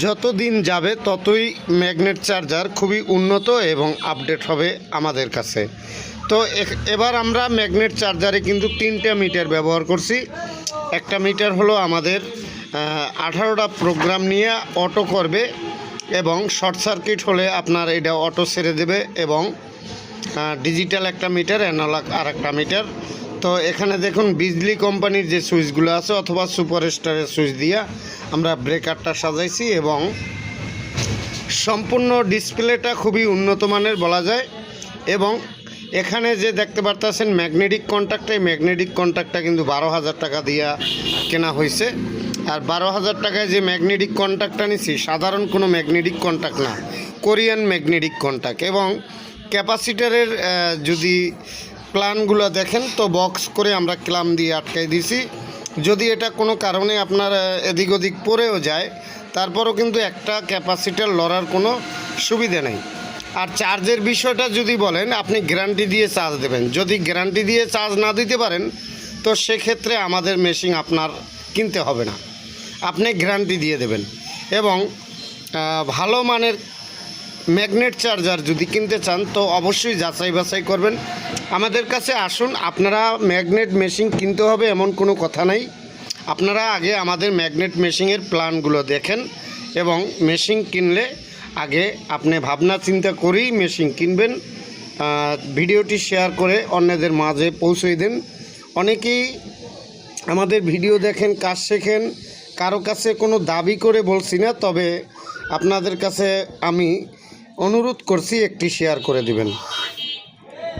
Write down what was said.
যত দিন যাবে ততই ম্যাগনেট চার্জার খুবই উন্নত এবং আপডেট হবে আমাদের কাছে। তো এবার আমরা ম্যাগনেট চার্জারে কিন্তু 3টা মিটার ব্যবহার করছি। একটা মিটার হলো আমাদের 18টা প্রোগ্রাম নিয়ে অটো করবে এবং শর্ট সার্কিট হলে আপনার এটা অটো ছেড়ে দেবে, এবং ডিজিটাল একটা মিটার, অ্যানালগ আর একটা মিটার। তো এখানে দেখুন বিজলি কোম্পানির যে সুইচগুলো আছে অথবা সুপার স্টারের সুইচ দিয়ে আমরা ব্রেকারটা সাজাইছি, এবং সম্পূর্ণ ডিসপ্লেটা খুবই উন্নত মানের বলা যায়। এবং এখানে যে দেখতে পারতেছেন ম্যাগনেটিক কন্ট্যাক্টটা, এই ম্যাগনেটিক কন্ট্যাক্টটা কিন্তু 12,000 টাকা দিয়ে কেনা হয়েছে। আর 12,000 টাকায় যে ম্যাগনেটিক কন্ট্যাক্টটা নিছি সাধারণ কোনো ম্যাগনেটিক কন্ট্যাক্ট না, কোরিয়ান ম্যাগনেটিক কন্ট্যাক্ট। এবং ক্যাপাসিটারের যদি প্লানগুলো দেখেন তো বক্স করে আমরা ক্লাম দিয়ে আটকাই দিছি। যদি এটা কোনো কারণে আপনার এদিক ওদিক পড়েও যায় তারপরও কিন্তু একটা ক্যাপাসিটার লড়ার কোনো সুবিধা নেই। আর চার্জের বিষয়টা যদি বলেন, আপনি গ্যারান্টি দিয়ে চার্জ দেবেন। যদি গ্যারান্টি দিয়ে চার্জ না দিতে পারেন তো সেক্ষেত্রে আমাদের মেশিন আপনার কিনতে হবে না, আপনি গ্যারান্টি দিয়ে দেবেন। এবং ভালো মানের ম্যাগনেট চার্জার যদি কিনতে চান তো অবশ্যই যাচাই বাছাই করবেন। আমাদের কাছে আসুন, আপনারা ম্যাগনেট মেশিন কিনতে হবে এমন কোনো কথা নাই। আপনারা আগে আমাদের ম্যাগনেট মেশিনের প্ল্যানগুলো দেখেন, এবং মেশিন কিনলে আগে আপনি ভাবনা চিন্তা করেই মেশিন কিনবেন। ভিডিওটি শেয়ার করে অন্যদের মাঝে পৌঁছে দেন। অনেকেই আমাদের ভিডিও দেখেন, কাজ শেখেন, কারো কাছে কোনো দাবি করে বলছি না, তবে আপনাদের কাছে আমি অনুরোধ করছি একটি শেয়ার করে দিবেন।